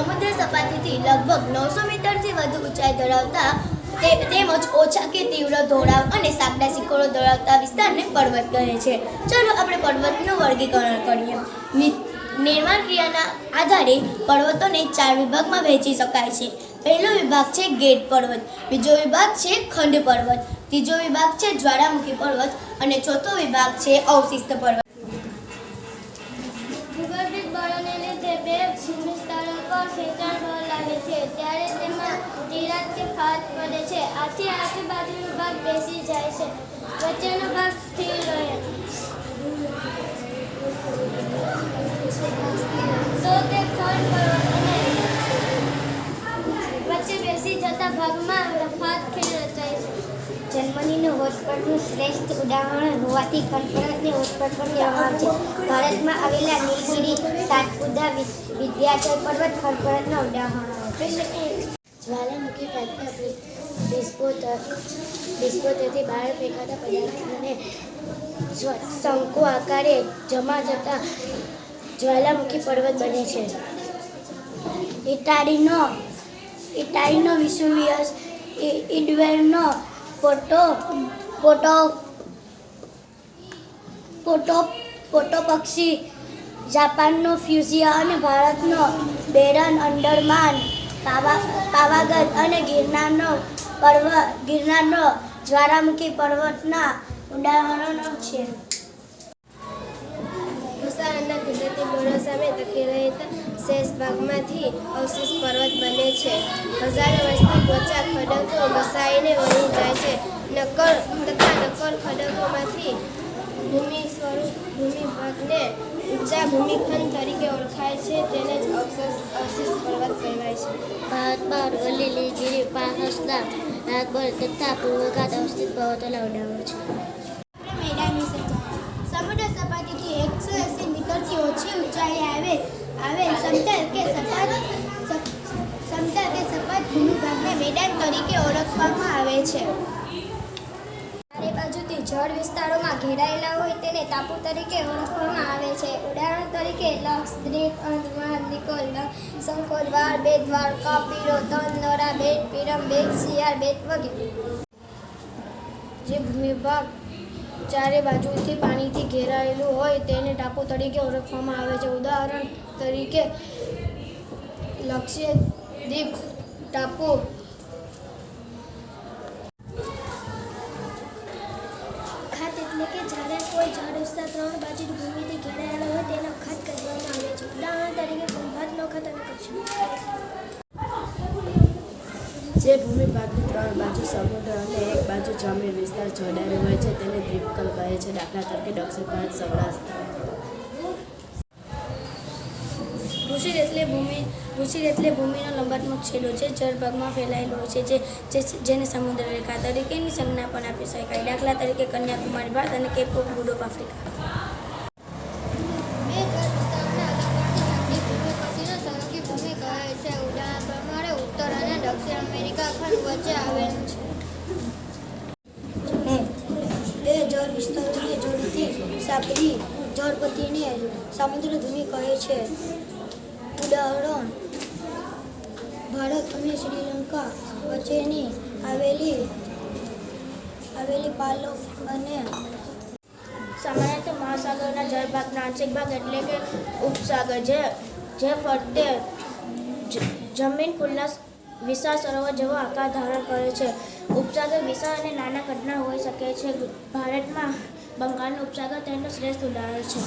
સમુદ્ર સપાટીથી લગભગ 900 મીટરથી વધુ ઊંચાઈ ધરાવતા તેમજ ઓછા કે તીવ્ર ઢોળાવ અને સાંકડા શિખરો ધરાવતા વિસ્તારને પર્વત કહે છે. ચાલો આપણે પર્વતનું વર્ગીકરણ કરીએ. નિર્માણ ક્રિયાના આધારે પર્વતોને 4 વિભાગમાં વહેંચી શકાય છે. પહેલો વિભાગ છે ગેટ પર્વત, બીજો વિભાગ છે ખંડ પર્વત, ત્રીજો વિભાગ છે જ્વાળામુખી પર્વત અને ચોથો વિભાગ છે અવશિષ્ટ પર્વત. ભૂગર્ભિક બળોને લીધે બે ભૂમિસ્થળો પર ખેંચાણ બળ લાગે છે ત્યારે તેમાં તિરાડ કે ફાટ પડે છે. આથી આજુબાજુનો ભાગ બેસી જાય છે, વચ્ચેનો ભાગ સ્થિર રહે તો તે ખંડ પર્વત અને વચ્ચે બેસી જતા ભાગમાં ફાટ ખીણ રચાય છે. જર્મનીનું હોટસ્પોટનું શ્રેષ્ઠ ઉદાહરણ હોવાથી ખંડ પર્વતને હોટસ્પોટ પણ કહેવામાં આવે છે. ભારતમાં આવેલા નીલગિરી, સાતપુડા, વિંધ્યાચલ પર્વત ખંડ પર્વતના ઉદાહરણો છે. જ્વાલામુખી પ્રાંતના વિસ્ફોટથી બહાર ફેંકાતા પદાર્થોને શંકુ આકારે જમા થતા જ્વાલામુખી પર્વત બને છે. ઇટાલીનો વિસુવિયસ, ઇડવેરનો પોટોપક્ષી, જાપાનનો ફ્યુઝિયા અને ભારતનો બેરન, અંડમાન, પાવાગઢ અને ગિરનારનો જ્વાળામુખી પર્વતના ઉદાહરણો છે. ઘસારાના કુદરતી બળો સામે ટકી રહેતા શેષ ભાગમાંથી અવશિષ્ટ પર્વત બને છે. હજારો વર્ષથી પોચા ખડકો ઘસાઈને વળી જાય છે. નક્કર ખડકોમાંથી ભૂમિભાગને ઊંચા ભૂમિખંડ તરીકે ઓળખાય છે. તેને જ અવશિષ્ટ પર્વત કહેવાય છે. ભારતમાં અરવલ્લી, નીલગિરી, પારસના, નાગબર તથા પૂર્વઘાત અવશિષ્ટ પર્વતોના ઉદાહરણો છે. મેદાન વિશે સમુદ્ર સપાટીથી 180 મીટરથી ઓછી ઊંચાઈએ આવેલ સમતલ કે સપાટ ભૂમિભાગને મેદાન તરીકે ઓળખવામાં આવે છે. ચારે બાજુથી જળ વિસ્તારોમાં ઘેરાયેલા હોય તેને ટાપુ તરીકે ઓળખવામાં આવે છે. ઉદાહરણ તરીકે લક્ષદ્વીપ, અંદમાન, નિકોલ, શંકોદ્વાર, બેટ દ્વારકા, પીરો, તલ, નોરા બેટ, પીરમ બેટ, સિયાર બેટ વગેરે. જે ભૂમિભાગ ચારે બાજુથી પાણીથી ઘેરાયેલું હોય તેને ટાપુ તરીકે ઓળખવામાં આવે છે. ઉદાહરણ તરીકે લક્ષદ્વીપ ટાપુ. ખાત એટલે કે જ્યારે કોઈ જળ વિસ્તાર 3 બાજુની ભૂમિથી ઘેરાયેલો હોય તેને ખાત કહેવામાં આવે છે. ઉદાહરણ તરીકે ખંભાતનો ખાત અને કચ્છનો. જે ભૂમિભાગની 3 બાજુ સમુદ્ર અને એક બાજુ જમીન વિસ્તાર જોડાયેલો હોય છે તેને દ્વીપકલ્પ કહે છે. દાખલા તરીકે દક્ષિણ ભારત, સૌરાષ્ટ્ર. ભૂશિર એટલે ભૂમિનો લંબાત્મક છેડો છે જળભાગમાં ફેલાયેલો હોય છે જેને સમુદ્ર રેખા તરીકેની સંજ્ઞા પણ આપી શકાય. દાખલા તરીકે કન્યાકુમારી ભારત અને Cape of Good of Africa. બે જળ વિસ્તારોના અલગ પડતી ઠંડી ભૂમિ પછીનો સરહદી ભૂમિ કહે છે. ઉદાહરણ પ્રમાણે ઉત્તર અને દક્ષિણ અમેરિકા ખંડ વચ્ચે આવેલું છે. બે જળ વિસ્તારોને જોડતી સાંકડી જળપથીને સમુદ્ર ભૂમિ કહે છે. ઉદાહરણ ભારત અને શ્રીલંકા વચ્ચેની આવેલી પાલોક અને સામાન્યતઃ મહાસાગરના જળભાગના આંશિક ભાગ એટલે કે ઉપસાગર જે ફરતે જમીન ખુલ્લા વિશાળ સરોવર જેવો આકાર ધારણ કરે છે. ઉપસાગર વિશાળ અને નાના કદના હોઈ શકે છે. ભારતમાં બંગાળનો ઉપસાગર તેનું શ્રેષ્ઠ ઉદાહરણ છે.